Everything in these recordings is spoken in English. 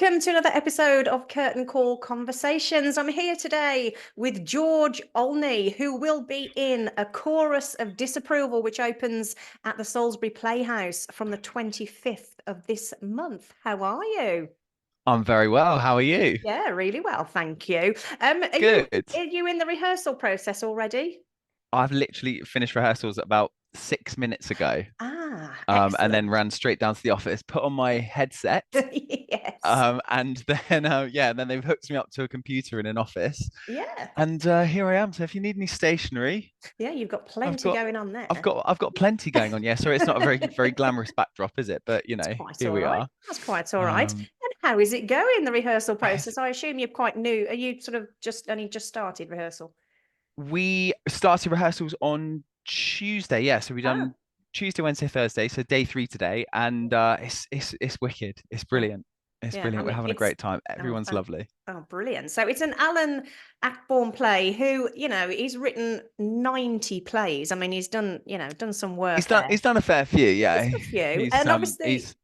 Welcome to another episode of Curtain Call Conversations. I'm here today with George Olney, who will be in A Chorus of Disapproval, which opens at the Salisbury Playhouse from the 25th of this month. How are you? I'm very well. How are you? Yeah, really well, thank you. Are you Good. are you in the rehearsal process already? I've literally finished rehearsals about 6 minutes ago, Ah, and then excellent. ran straight down to the office, put on my headset, Yes. and then yeah, and then they've hooked me up to a computer in an office, Yeah. and here I am. So if you need any stationery, Yeah, you've got I've plenty got, going on I've there. got, I've got plenty going on. Yeah, sorry, it's not a very glamorous backdrop, is it? But It's quite here all we right. are. That's quite all right. Um, And how is it going, the rehearsal it's- process? I assume you're quite new. Are you sort of just started rehearsal? we started rehearsals on Tuesday. Yeah, so we've Oh, done Tuesday, Wednesday, Thursday. So day three today, and it's wicked. It's yeah. brilliant. It's Yeah. I brilliant. We're mean, having a it's great time. oh, Everyone's lovely. oh, brilliant. So it's an Alan Ayckbourn play who, he's written 90 plays. I mean, he's done some He's work done. there. He's done a fair few. Yeah. Just a few. He's And obviously, he's.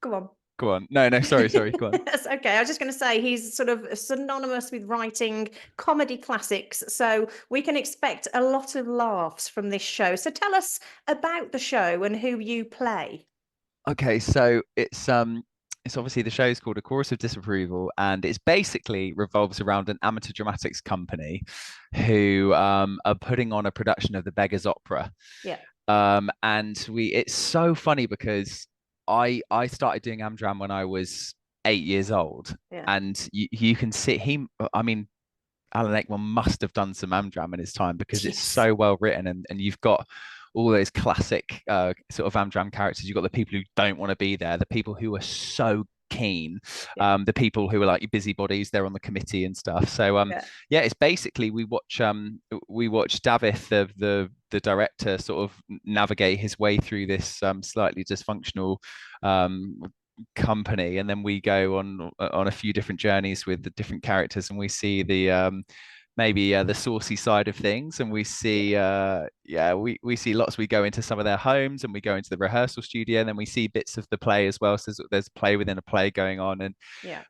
go on. Go on. No. Sorry. Go on. That's okay. I was just going to say he's sort of synonymous with writing comedy classics, so we can expect a lot of laughs from this show. So tell us about the show and who you play. Okay. So it's obviously the show's called A Chorus of Disapproval, and it's basically revolves around an amateur dramatics company who are putting on a production of the Beggar's Opera. Yeah. And it's so funny because I started doing Amdram when I was 8 years old, Yeah. and you can see I mean, Alan Ayckbourn must have done some Amdram in his time because it's Yes. so well written, and you've got all those classic sort of Amdram characters. You've got the people who don't want to be there, the people who are so keen, Yeah. the people who are like your busybodies, they're on the committee and stuff. So Yeah. yeah, it's basically we watch Davith, the director, sort of navigate his way through this slightly dysfunctional um company, and then we go on a few different journeys with the different characters, and we see maybe the saucy side of things, and we Yeah. see yeah, we see lots. We go into some of their homes, and we go into the rehearsal studio, and then we see bits of the play as well. So there's play within a play going on, and Yeah.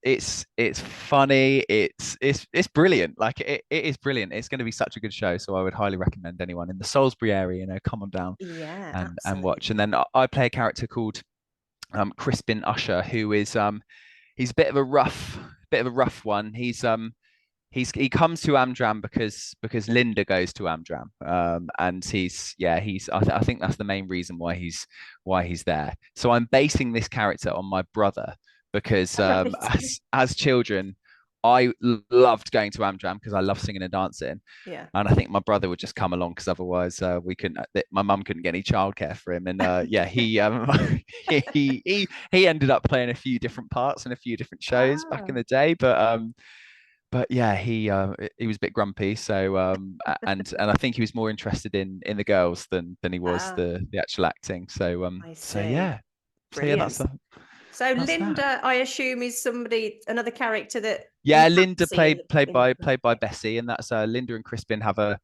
it's funny. It's brilliant. Like it is brilliant. It's going to be such a good show. So I would highly recommend anyone in the Salisbury area, come on down Yeah, and watch. And absolutely. then I play a character called Crispin Usher, who is he's a bit of a rough one. He comes to Amdram because Linda goes to Amdram, and I think that's the main reason why he's there. So I'm basing this character on my brother because All right. as children, I loved going to Amdram because I love singing and dancing, Yeah. and I think my brother would just come along because otherwise we couldn't. My mum couldn't get any childcare for him, and yeah, he he ended up playing a few different parts in a few different shows back in Ah. the day, but yeah, he was a bit grumpy. So and I think he was more interested in the girls than he was Ah, the actual acting. So I so see. yeah, so yeah, Brilliant. So that's that. Linda, I assume, is another character that you Yeah, have Linda seen played played in the by play. played by Yeah. Bessie, and that's Linda and Crispin have a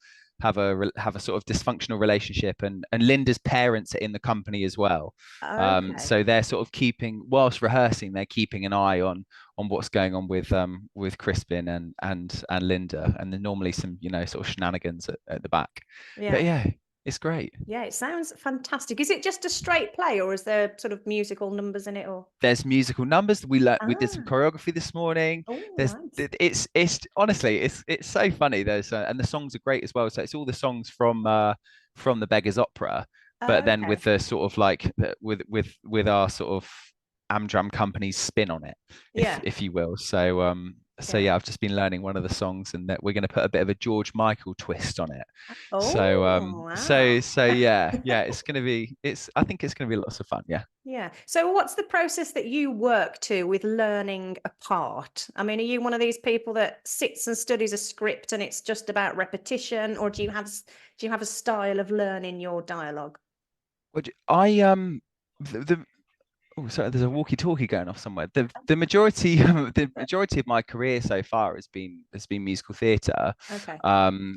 sort of dysfunctional relationship, and Linda's parents are in the company as well. Okay. So they're sort of keeping whilst rehearsing, they're keeping an eye on what's going on with Crispin and Linda, and then normally some sort of shenanigans at the back. But Yeah. yeah, it's great. Yeah, it sounds fantastic. Is it just a straight play or is there sort of musical numbers in it or? There's musical numbers. We did some Ah, choreography this morning. oh, There's nice. it's honestly it's so funny. There's and the songs are great as well. So it's all the songs from the Beggar's Opera, but then Okay. with the sort of like with our sort of Amdram company's spin on it, if Yeah. if you will. So Yeah. yeah, I've just been learning one of the songs, and that we're going to put a bit of a George Michael twist on it. So Oh, wow. yeah, I think it's going to be lots of fun. Yeah. Yeah. So what's the process that you work to with learning a part? I mean, are you one of these people that sits and studies a script and it's just about repetition, or do you have a style of learning your dialogue? I the Oh, sorry, there's a walkie-talkie going off somewhere. The majority the majority of my career so far has been musical theatre. Okay.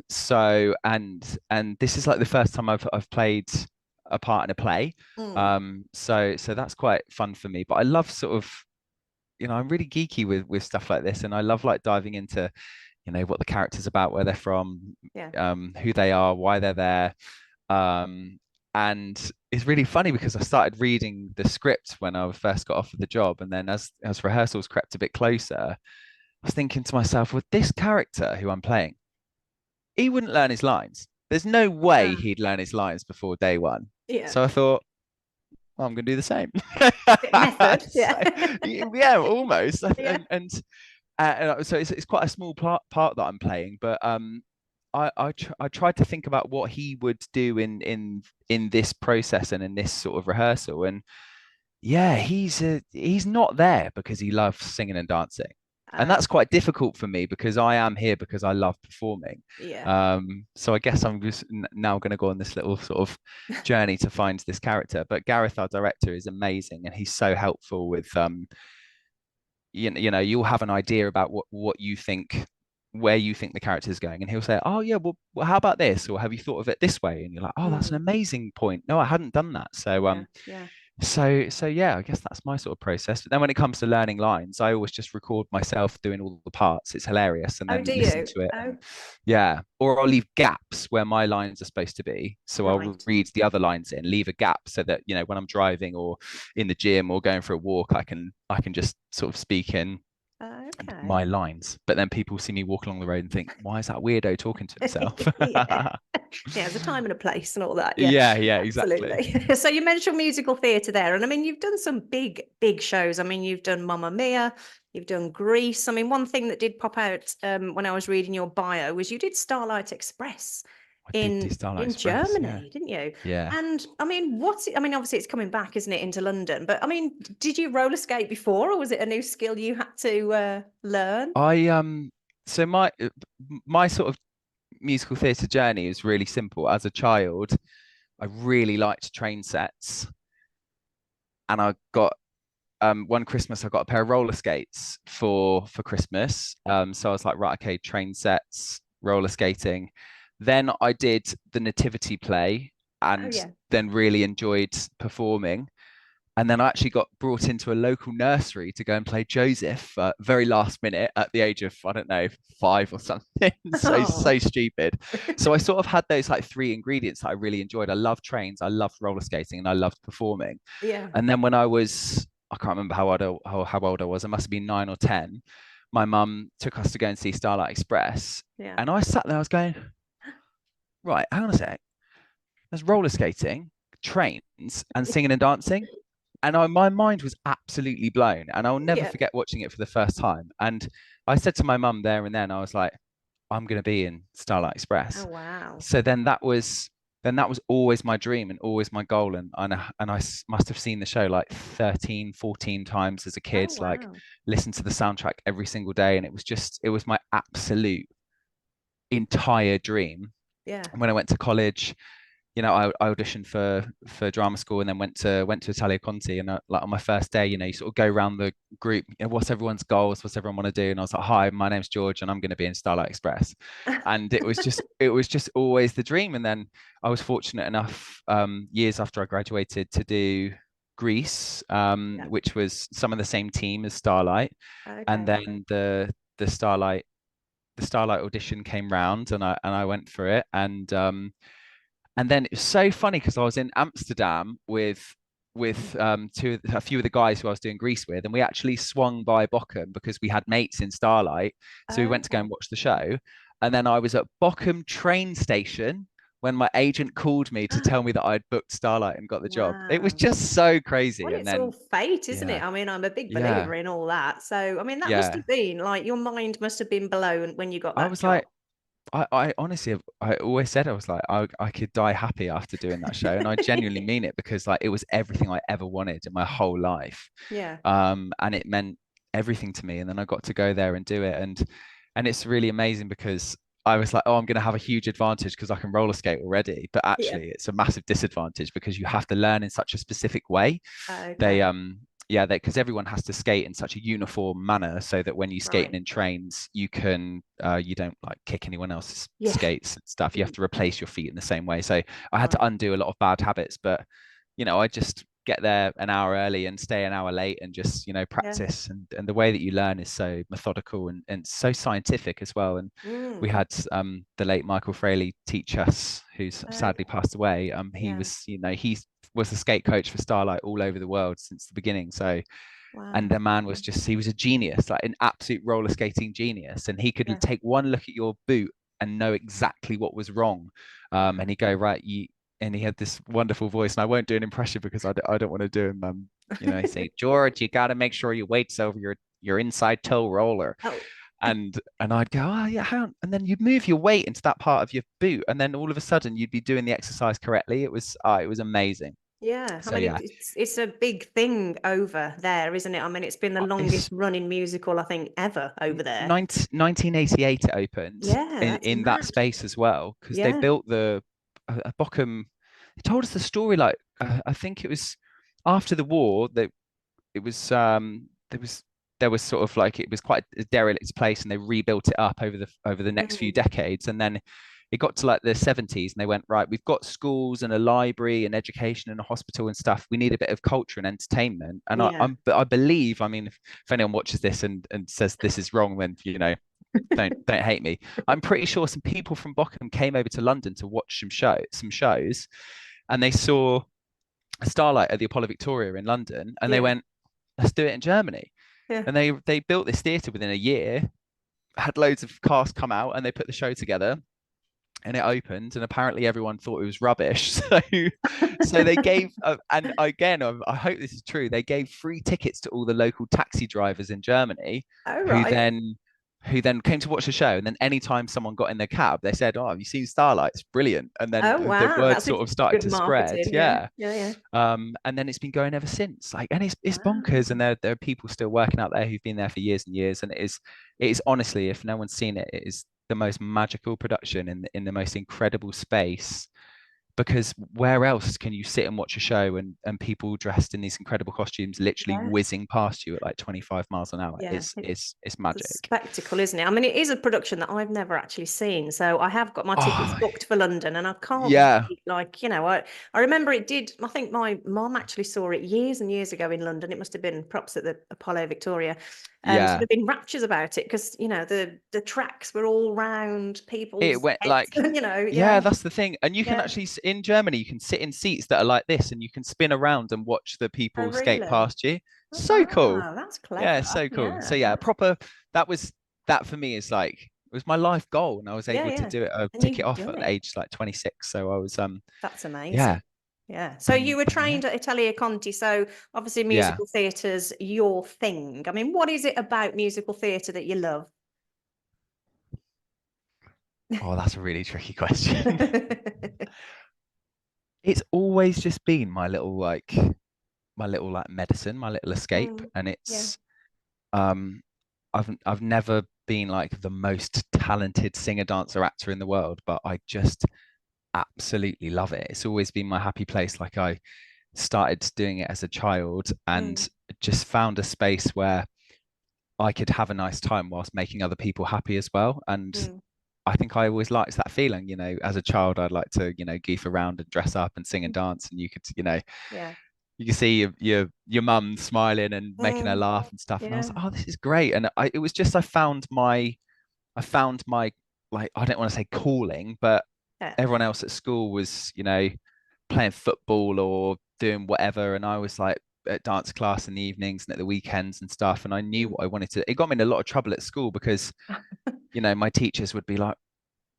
So and this is like the first time I've played a part in a play. Mm. So that's quite fun for me. But I love sort of I'm really geeky with stuff like this, and I love like diving into, what the character's about, where they're from, Yeah. who they are, why they're there. Um, and it's really funny because I started reading the script when I first got offered the job, and then as rehearsals crept a bit closer, I was thinking to myself, well, this character who I'm playing, he wouldn't learn his lines. There's no way Ah, he'd learn his lines before day one. yeah. So I thought, well, I'm going to do the same. Bit method. So, Yeah. yeah, almost. Yeah. So it's quite a small part that I'm playing, but I tried to think about what he would do in this process and in this sort of rehearsal, and yeah, he's not there because he loves singing and dancing, and that's Okay. quite difficult for me because I am here because I love performing. Yeah. So I guess I'm just now going to go on this little sort of journey to find this character. But Gareth, our director, is amazing, and he's so helpful with you'll have an idea about what you think, where you think the character is going, and he'll say, oh yeah, well, how about this, or have you thought of it this way? And you're like, oh, that's an Mm, amazing point. No, I hadn't done that. So yeah. Yeah. yeah, I guess that's my sort of process. But then when it comes to learning lines, I always just record myself doing all the parts. It's hilarious, and Oh, then do listen you? to it. Oh, And yeah, or I'll leave gaps where my lines are supposed to be. So I'll right. read the other lines in, leave a gap so that, when I'm driving or in the gym or going for a walk, I can just sort of speak in Okay. my lines. But then people see me walk along the road and think, why is that weirdo talking to himself? Yeah. Yeah, there's a time and a place and all that. Yeah, Yeah, exactly. absolutely. So you mentioned musical theatre there, and I mean, you've done some big, big shows. I mean, you've done Mamma Mia, you've done Grease. I mean, one thing that did pop out when I was reading your bio was you did Starlight Express I did do in Starlight Express. Yeah. Germany, didn't you? Yeah. And I mean, I mean, obviously it's coming back, isn't it, into London? But I mean, did you roller skate before, or was it a new skill you had to learn? I so my sort of musical theatre journey is really simple. As a child, I really liked train sets, and I got one Christmas I got a pair of roller skates for Christmas. So I was like, right, okay, train sets, roller skating. Then I did the nativity play Oh and yeah. then really enjoyed performing. And then I actually got brought into a local nursery to go and play Joseph very last minute at the age of, I don't know, 5 or something. So Oh, stupid. So I sort of had those like three ingredients that I really enjoyed. I loved trains, I loved roller skating, and I loved performing. yeah. And then when I can't remember how old I was. I must have been 9 or 10. My mum took us to go and see Starlight Express, Yeah. and I sat there. I was going, right, hang on a sec. There's roller skating, trains, and singing and dancing, and my mind was absolutely blown. And I'll never Yeah. forget watching it for the first time. And I said to my mum there and then, I was like, I'm going to be in Starlight Oh Express. wow. So then that was always my dream and always my goal. And I must have seen the show like 13, 14 times as a Oh kid, like wow. listened to the soundtrack every single day. And it was my absolute entire dream. Yeah. When I went to college, I auditioned for drama school and then went to Italia Conti, and like on my first day, you sort of go around the group, what's everyone's goals, what's everyone want to do, and I was like, hi, my name's George, and I'm going to be in Starlight Express, and it was just always the dream. And then I was fortunate enough, years after I graduated, to do Greece, Yeah. which was some of the same team as Starlight, and Okay. then the Starlight the Starlight audition came round, and I went for it, and then it was so funny because I was in Amsterdam with a few of the guys who I was doing Greece with, and we actually swung by Bochum because we had mates in Starlight. So we went to go Okay. and watch the show. And then I was at Bochum train station when my agent called me to tell me that I'd booked Starlight and got the job. It was Wow. just so crazy. Well, And it's all then fate, isn't yeah, it? I mean, I'm a big yeah, believer in all that. So, I mean, that must yeah. have been like your mind must have been blown when you got I that was job. like, I honestly, I always said, I was like, I could die happy after doing that show, and I genuinely mean it, because like it was everything I ever wanted in my whole life, Yeah. and it meant everything to me. And then I got to go there and do it, and it's really amazing because I was like, oh, I'm going to have a huge advantage because I can roller skate already, but Yeah. actually it's a massive disadvantage because you have to learn in such a specific way. They Okay. yeah, because everyone has to skate in such a uniform manner so that when you skating Right. in trains, you don't like kick anyone else's Yeah. skates and stuff. You have to replace your feet in the same way. So I had Right. to undo a lot of bad habits, but I just get there an hour early and stay an hour late and just, Yeah. practice. And the way that you learn is so methodical and so scientific as well. And we Mm. had the late Michael Fraley teach us, who's sadly Okay. passed away. He Yeah. was, he was the skate coach for Starlight all over the world since the beginning. So, and Wow. the man was just, he was a genius, like an absolute roller skating genius. And he could Yeah. take one look at your boot and know exactly what was wrong. And Wow. he'd go, right, and he had this wonderful voice. And I won't do an impression because I don't want to do him. He say, George, you got to make sure your weight's over your inside toe roller. Oh, And I'd go, oh yeah, how? And then you'd move your weight into that part of your boot, and then all of a sudden you'd be doing the exercise correctly. It was amazing. yeah. I So mean, yeah, it's a big thing over there, isn't it? I mean, it's been the it's longest running musical, I think, ever over there. 1988 it opened Yeah, in that's that mad. space as well, because they Yeah. built the Bochum. They told us the story like I think it was after the war that it was there was sort of like it was quite a derelict place and they rebuilt it up over the next few Mm. decades. And then it got to like the 70s and they went, right, we've got schools and a library and education and a hospital and stuff, we need a bit of culture and entertainment. And Yeah. I believe, I mean, if anyone watches this and says this is wrong, then don't hate me. I'm pretty sure some people from Bochum came over to London to watch some shows, and they saw a Starlight at the Apollo Victoria in London, and they Yeah. went, let's do it in Germany. Yeah. And they built this theatre within a year, had loads of cast come out, and they put the show together, and it opened. And apparently everyone thought it was rubbish. So they gave, and again, I hope this is true. They gave free tickets to all the local taxi drivers in Germany, Oh, who right. then came to watch the show. And then anytime someone got in their cab, they said, "Oh, have you seen Starlight? It's brilliant." And then Oh, the wow. word That's a sort of started good to spread. marketing. Yeah. Yeah. Yeah. Yeah. And then it's been going ever since. Like, and it's bonkers. And Wow. there are people still working out there who've been there for years and years. And it is honestly, if no one's seen it, it is the most magical production in the most incredible space. Because where else can you sit and watch a show and people dressed in these incredible costumes literally Yeah. whizzing past you at like 25 miles an hour? Yeah. It's The magic. spectacle, isn't it? I mean, it is a production that I've never actually seen, so I have got my tickets Oh booked for London, and I can't yeah, wait. Like, I remember it did. I think my mom actually saw it years and years ago in London. It must have been props at the Apollo Victoria. She'd yeah. have been raptures about it because the tracks were all round It people's went heads. like, Yeah, yeah, that's the thing. And you can yeah. actually in Germany you can sit in seats that are like this and you can spin around and watch the Oh, people skate really? past you. So cool. Ah, that's Yeah, clever. so cool. So Yeah, yeah, proper, that was that for me is like it was my life goal, and I was yeah, able to yeah. do it And tick it you've off done at it. age like 26. So I was That's yeah. amazing. Yeah. So you were And yeah. trained at Italia Conti, so obviously Yeah. musical theatre's your thing. I mean, what is it about musical theatre that you love? Oh, that's a really tricky question. It's always just been my little like medicine, my little escape. Mm, And yeah. it's um I've never been like the most talented singer, dancer, actor in the world, but I just absolutely love it. It's always been my happy place. Like I started doing it as a child Mm, and just found a space where I could have a nice time whilst making other people happy as well. And mm, I think I always liked that feeling, as a child, I'd like to, goof around and dress up and sing and dance. And you could, yeah. you can see your mum smiling and making her Mm, laugh and stuff. And I was yeah. like, oh, this is great. And it was just, I found my, like, I don't want to say calling, but Yeah. everyone else at school was, playing football or doing whatever. And I was like at dance class in the evenings and at the weekends and stuff. And I knew Mm. what I wanted to. It got me in a lot of trouble at school because, my teachers would be like,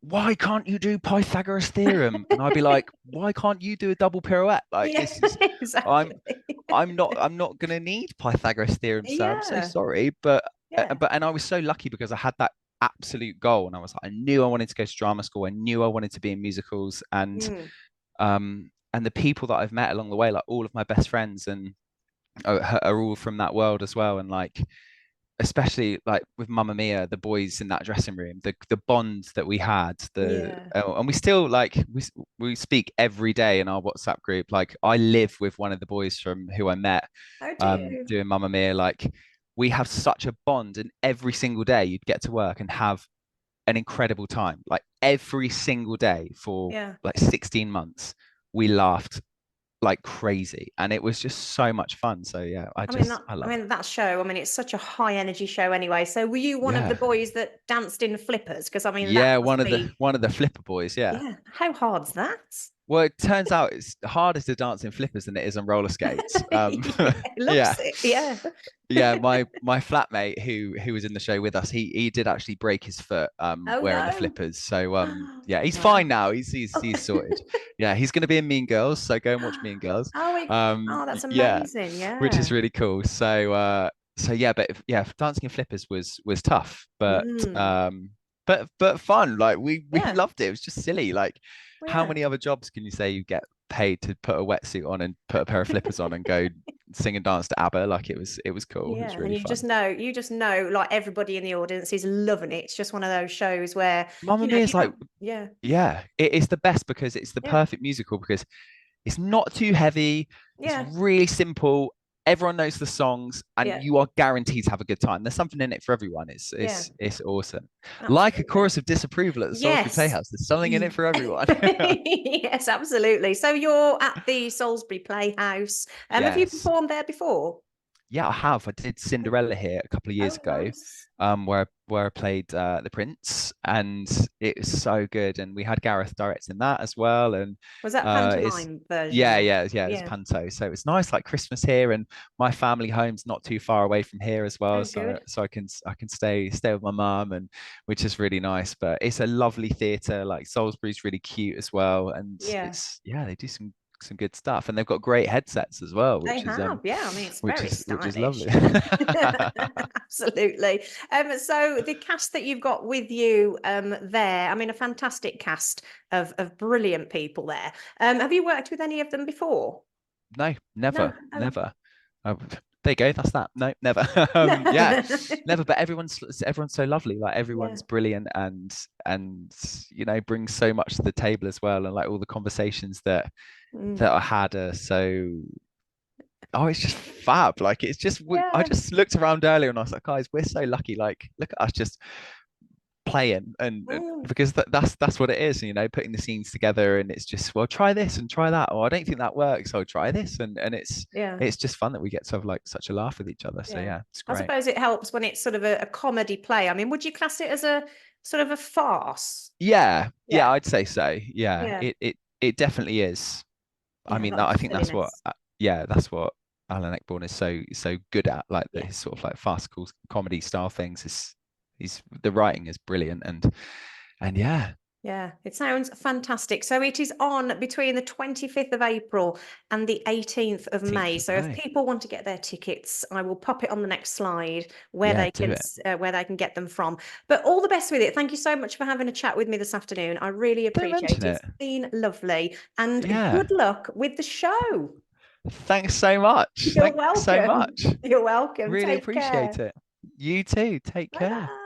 why can't you do Pythagoras theorem? And I'd be like, why can't you do a double pirouette? Like Yeah, this is, I'm, exactly. I'm not gonna need Pythagoras theorem, sir. I'm so Yeah. sorry. But, Yeah. and I was so lucky because I had that absolute goal. And I was like, I knew I wanted to go to drama school. I knew I wanted to be in musicals. Mm, And the people that I've met along the way, like all of my best friends and are all from that world as well. And like, especially like with Mamma Mia, the boys in that dressing room, the bond that we had, yeah. and we still like we speak every day in our WhatsApp group. Like I live with one of the boys from who I met Oh, do you? doing Mamma Mia. Like we have such a bond, and every single day you'd get to work and have an incredible time. Like every single day for Yeah. like 16 months, we laughed like crazy, and it was just so much fun. So yeah, I I love it. mean that show. I mean, it's such a high energy show anyway. So were you one of the Yeah. boys that danced in flippers? Because I mean, that Yeah, must be, one of the flipper boys, yeah. yeah. How hard's that? Well, it turns out it's harder to dance in flippers than it is on roller skates. Yeah, Yeah. loves it. Yeah. Yeah, my flatmate who was in the show with us, he did actually break his foot Oh wearing the no. flippers. So yeah, he's fine Wow. now. He's sorted. Yeah, he's gonna be in Mean Girls, so go and watch Mean Girls. Oh, that's Yeah, amazing. which is Yeah. really cool. So yeah, but yeah, dancing in flippers was tough, Mm. but fun. Like we Yeah. loved it. It was just silly. Like how Yeah. many other jobs can you say you get paid to put a wetsuit on and put a pair of flippers on and go sing and dance to ABBA? Like it was cool. It was Yeah. And really fun. you just know, like everybody in the audience is loving it. It's just one of those shows where, Mamma if Mia you is like, don't, yeah, yeah, it's the best because it's the yeah, perfect musical because it's not too heavy. It's yeah, really simple. Everyone knows the songs, and yeah, you are guaranteed to have a good time. There's something in it for everyone. yeah, It's awesome. Like A absolutely. Chorus of Disapproval at the Salisbury Yes. Playhouse. There's something in it for everyone. Yes, absolutely. So you're at the Salisbury Playhouse. Have you Yes. performed there before? Yeah, I have. I did Cinderella here a couple of years Oh, ago, nice. where I played the Prince, and it was so good. And we had Gareth directing that as well. And Was that it's pantomime version yeah, or? yeah, it's Yeah. panto. So it's nice, like Christmas here, and my family home's not too far away from here as well. Oh, good. So I can stay with my mum, and which is really nice. But it's a lovely theatre. Like Salisbury's really cute as well, and Yeah, it's yeah, they do some good stuff, and they've got great headsets as well, they have. Yeah, I mean, it's very which is lovely. stylish. Absolutely. So the cast that you've got with you there, I mean, a fantastic cast of brilliant people there. Have you worked with any of them before? No, No. never, Oh, never. Oh, there you go. That's that. No, never. no. Yeah, never. But everyone's so lovely. Like Yeah. everyone's brilliant and brings so much to the table as well. And like all the conversations Mm. that I had are so oh, it's just fab. Like it's just I Yeah. just looked around earlier and I was like, guys, we're so lucky. Like look at us just playing and Mm. because that's what it is, putting the scenes together, and it's just, well, try this and try that, or I don't think that works, so try this, and Yeah. it's just fun that we get to have like such a laugh with each other. So Yeah. yeah, it's I great. suppose it helps when it's sort of a comedy play. I mean, would you class it as a sort of a farce? Yeah, Yeah. I'd say so. Yeah, Yeah. it definitely is. I Yeah. A mean, lot of I think that's what silliness. yeah, that's what Alan Eckbourne is so good at, like Yeah. his sort of like farcical comedy style things. Is he's the writing is brilliant, and yeah, Yeah, it sounds fantastic. So it is on between the 25th of April and the 18th of 18th May. of So if May. people want to get their tickets, I will pop it on the next slide Yeah, do it. where they can get them from. But all the best with it. Thank you so much for having a chat with me this afternoon. I really Don't appreciate mention it. it. It's been lovely. And Yeah. good luck with the show. Thanks so much. You're Thanks so welcome. much. You're welcome. Really Take care. appreciate it. You too. Take Bye care. bye.